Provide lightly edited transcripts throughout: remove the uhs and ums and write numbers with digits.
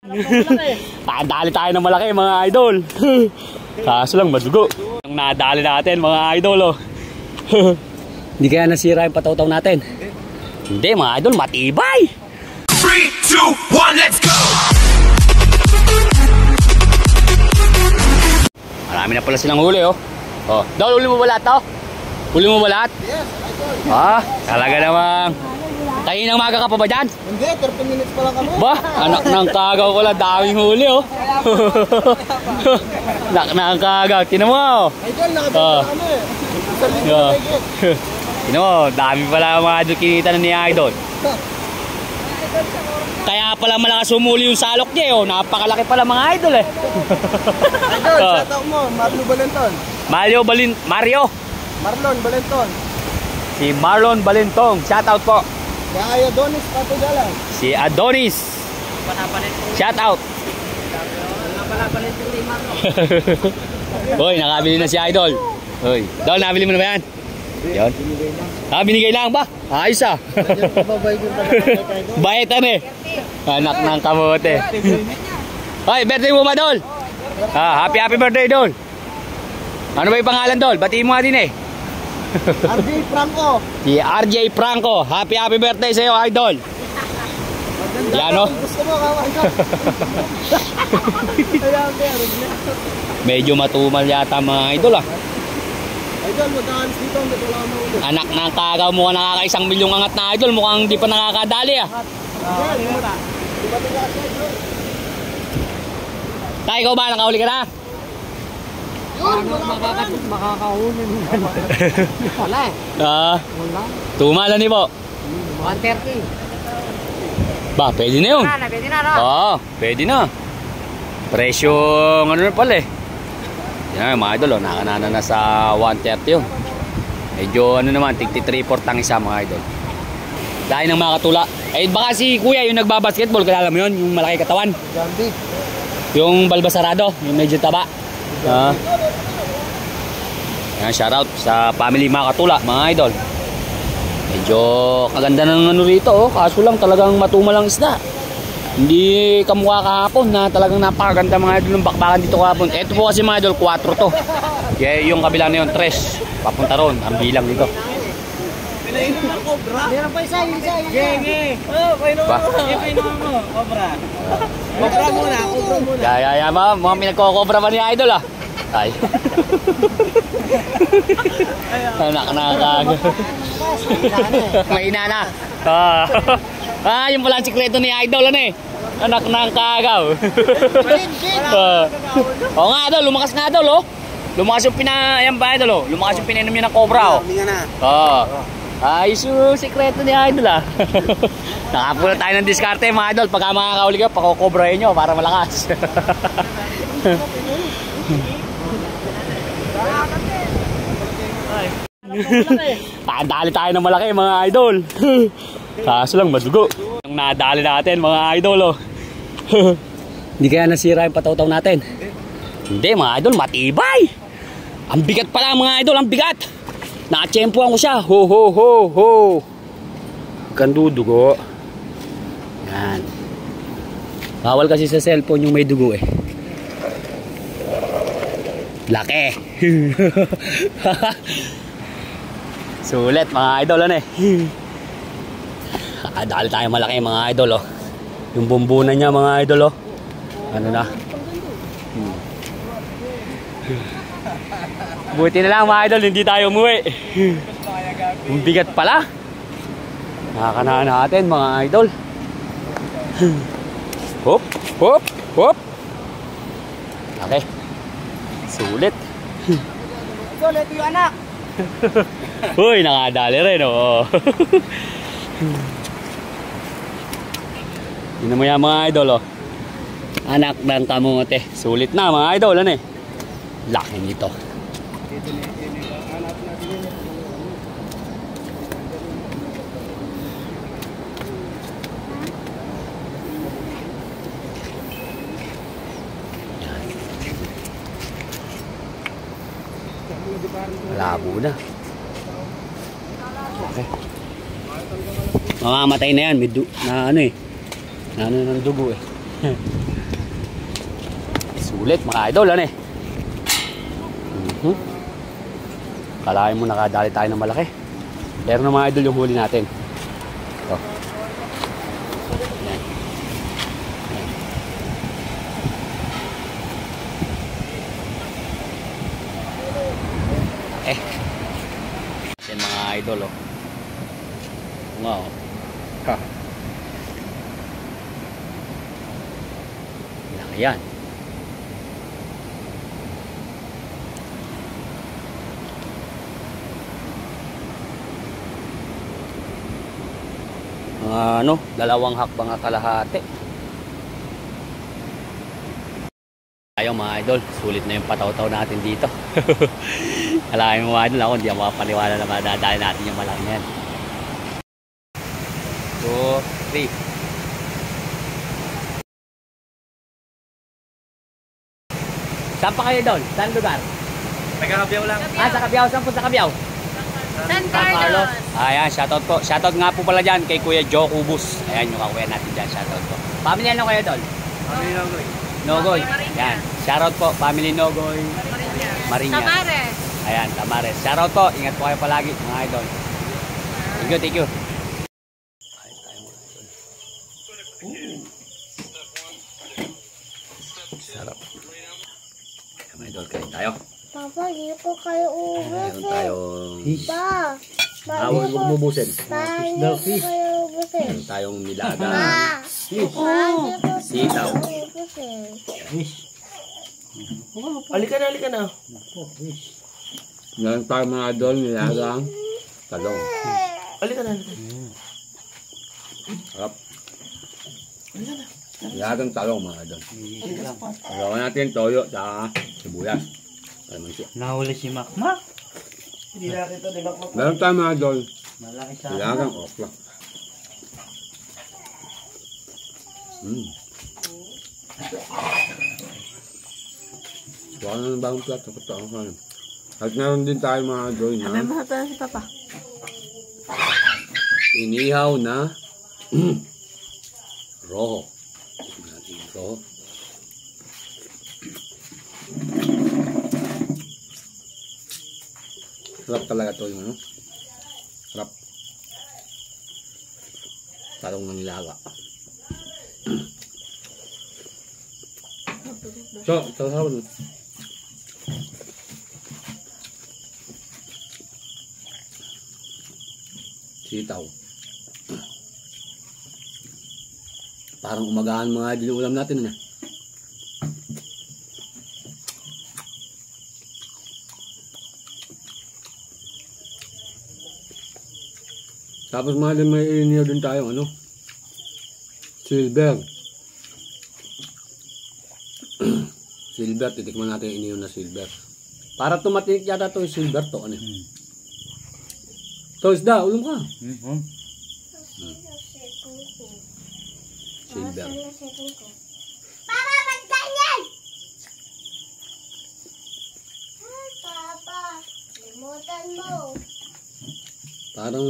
Nadali tayo ng malaki mga idol. Kaso lang madugo. Ang nadali natin mga idol oh. Hindi kaya nasira yung pataw-taw natin? Hindi mga idol, matibay. 3, 2, 1, let's go! Marami na pala silang huli oh. Oh, Dol, huli mo ba lahat to? Huli mo ba lahat? Yes, idol. Ah, talaga namang. Kainang maga ka pa ba dyan? Hindi, 30 minutes pa lang kami. Ba, anak ng kagaw ko lang, daming huli oh. Anak ng kagaw, tinan mo oh. Idol, nakabenta kami. Isang linggo na higit. Tinan mo, dami pala mga idol kinita na ni idol. Kaya pala malakas humuli yung salok niya oh. Napakalaki pala mga idol eh. Idol, shoutout mo, Marlon Balenton. Marlon Balenton. Si Marlon Balentong, shoutout po. Kaya Adonis Patugalan. Si Adonis. Shoutout. Hoy, nakabili na si idol. Hoy, Dol, nabili mo na ba yan? Yun. Binigay lang ba? Ayos ah. Bayetan eh. Anak ng kamote. Hoy, birthday mo ba, Dol? Happy birthday, Dol. Ano ba yung pangalan, Dol? Batiin mo nga din eh. RJ Franco. Si RJ Franco. Happy birthday sa iyo, idol. Yan o. Gusto mo, kawan ka. Medyo matumal yata mga idol ah. Idol, magkakalis dito. Wala mo ulit. Anak ng kagaw, mukhang nakaka-1 milyong angat na idol. Mukhang di pa nakakadali ah. Tay, ikaw ba? Nakahuli ka na? Yun, makakahuli mo. Wala eh. Wala. Tumalan ni po. 130. Ba, pwede na yun. Pwede na, no? Oo, pwede na. Presyo, ano na pala eh. Yan mga idol, nakanana na sa 130 yun. Medyo ano naman, tigti 3-4 ang isa mga idol. Dahil ng mga katula. Eh baka si kuya yung nagbabasketball, kilala mo yun? Yung malaki katawan. Jambi. Yung balbasarado, yung medyo taba. Yan, shoutout sa family mga katula, mga idol. Medyo kaganda ng ano rito oh. Kaso lang talagang matumal ang isda. Hindi kamukha kahapon na talagang napakaganda mga idol ng bakbakan dito kahapon. Ito po kasi mga idol, 4 to. Kaya yung kabila na yun, 3. Papunta ron, ang bilang dito. Meron pa isa. Genge. Oh, painuman Ba? mo. Painuman mo. Cobra. Cobra muna. Kaya mga pinagkokobra pa ni idol ah. Ay. Anak na kagad. May inana. Yung pala ang sikreto ni idol ano eh. Anak ng kagaw. Oo nga idol, lumakas nga idol oh. Lumakas yung ayan ba idol oh. Lumakas yung pinainom niya ng cobra oh. Ayos yung sikreto ni idol ah. Nakapula tayo ng diskarte mga idol. Pagka makakahuli ka, pakukobrahin nyo para malakas. Nadali tayo ng malaki mga idol. Kaso lang madugo. Ang nadali natin mga idol oh. Hindi kaya nasira yung pataw-taw natin? Hindi mga idol, matibay. Ang bigat pala mga idol, ang bigat. Nakatsyempoan ko siya. Ho ho ho ho. Kandudugo. Yan. Bawal kasi sa cellphone yung may dugo eh. Laki. Sulit mga idol ano eh. Dahil tayo malaki mga idol oh. Yung bumbunan niya mga idol oh. Ano na. Buti na lang mga idol, hindi tayo umuwi. Yung bigat pala. Nakakanaan natin mga idol. Hop, hop, hop. Okay. Sulit. Sulit yung anak. Uy, nakadali rin oh. Yun mo yan mga idol oh. Anak ng kamote. Sulit na mga idol ano eh. Laki nito. Malabo na. Okay. Mamamatay na yan. May na ano eh. Na ano ng dugo eh. Sulit mga idol, ano eh. Kalahin mo nakadali tayo ng malaki. Pero na mga idol yung huli natin. Ito. Yan. Yan. Yan mga idol, oh. Wow. Ha. Yan. Ano, dalawang hakbang at kalahati. Ayaw mga idol, sulit na yung pataw-taw natin dito. Alahin mo mga idol, ako hindi ako makapaniwala na madadali natin yung malaki yan. 2, 3. Saan pa kayo doon? Saan lugar? Nagkakabiyaw lang. Sa Cabiao. Saan po sa Cabiao? San Carlos. Ayan, shoutout po. Shoutout nga po pala dyan kay Kuya Joe Cubus. Ayan yung kakuya natin dyan. Shoutout po. Family ano kayo doon? Family Nogoy. Nogoy. Ayan. Shoutout po. Family Nogoy. Mariñas. Tamares. Ayan, Tamares. Shoutout po. Ingat po kayo palagi mga idol. Thank you, thank you. Kain tayo mga idol. Sarap. Mga idol, kain tayo. Papa, hindi po kayo Meron ubusin. tayong Pa. huwag mo bubusin. Pa, hindi po kayo ubusin. Meron tayong nilaga. Pa. Hindi po Sitaw. kayo ubusin. Halika na. Meron tayong mga idol, nilagang talong. Halika na. Sarap. Nilagang talong mga idol. Gawin natin toyo sa sibuyas. Nahuli si Makmak. Hindi nakita ni Makmak. Meron tayong mga idol, Malaki sa nilagang okra. Wala na ng bagong plato. At meron din tayo mga idol na Mahata si Papa. inihaw na roho. Tignan natin yung roho. Sarap talaga ito yung ano. Sarap. Talong ng nilaga. So, sarap. Sitaw. Parang umagahan mga idol yung ulam natin na. Tapos mga idol, may inihaw din tayo ano. Silver. Silver, titikman natin yung inihaw na silver. Para tumatinik yata ito yung silver to. Ano? To isda, ulam ka. Silver. Papa, ba't ganyan? Ay, Papa. Limutan mo. Parang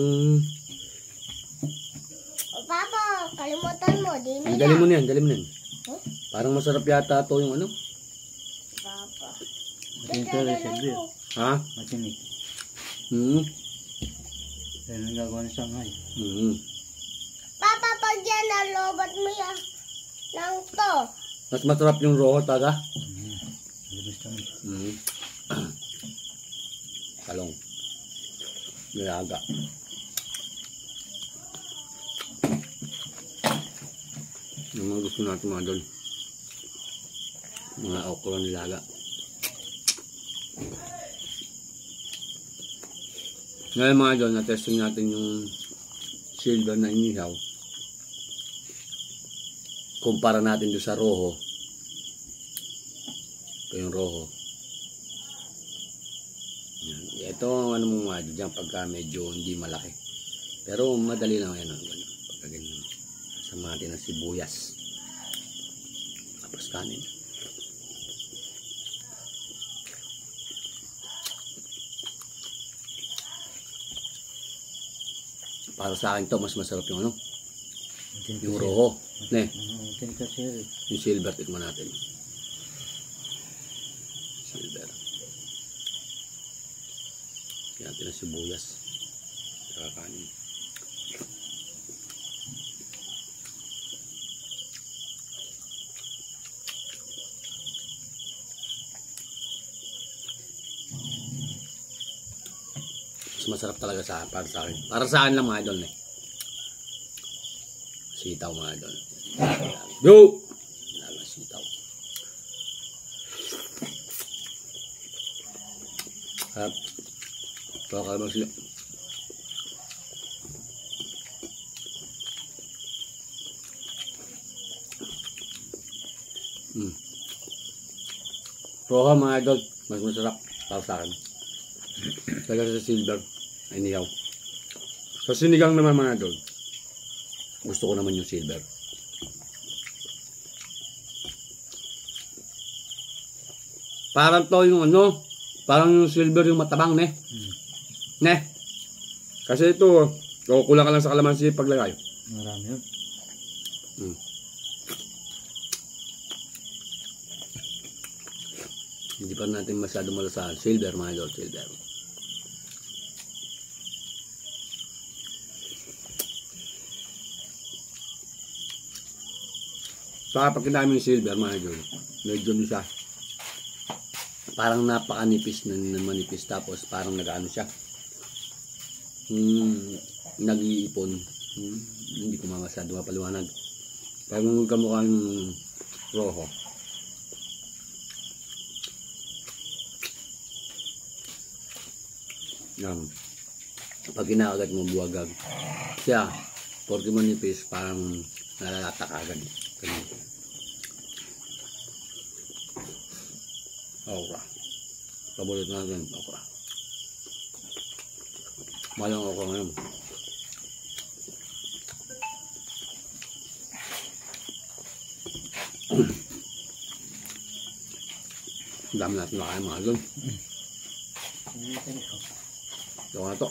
O, Papa, kalimutan mo. Di na ang galing mo na yan, galing mo na yan. Huh? Parang masarap yata ito yung ano. Papa. Ha? Matinik. Yan ang gagawa ng sangay. Papa, pag yan nalobat mo yan lang to. Mas masarap yung roho taga. Labas kami. Talong. Nilaga. Yung mga gusto natin mga dol. Mga okra nilaga. Ngayon mga dol, na-testing natin yung silver na inihaw. Kumpara natin doon sa roho. Ito yung roho. Yan. Ito ang ano mo mga dyan pagka medyo hindi malaki. Pero madali lang yan. Pagka ganyan. Sama natin ng sibuyas. Tapos kanin. Para sa akin to mas masarap yung ano. Yung roho. Ne. Matinik kasi. Yung silver tikman natin. Silver. Kaya natin ang sibuyas. Saka kanin. Mas masarap talaga para sa akin. Para sa akin lang mga idol eh. Sitaw mga idol. Yo! Lalo sitaw. Harap. Kakalabang sila. Proha mga idol. Mas masarap para sa akin. Talaga sa silver. Ay niyaw. Sa sinigang naman mga idol. Gusto ko naman yung silver. Parang to yung ano. Parang yung silver yung matabang ne. Ne. Kasi ito. Kukulang ka lang sa kalamansi paglagay. Marami yun. Hindi pa natin masyado malasahan. Silver mga idol. Silver. Saka pag kinami yung silver mga idol, medyo siya parang napakanipis na manipis, tapos parang nag-ano siya, nag-iipon. Hindi ko masyado mapaliwanag, parang kamukha yung roho. Yan, pag kinakagat mo buwagag siya, porque manipis, parang nalalatak agad. Okra. Paborito natin okra. Malang okra ngayon. Ang dami natin nakain mga doon. Ito nga to.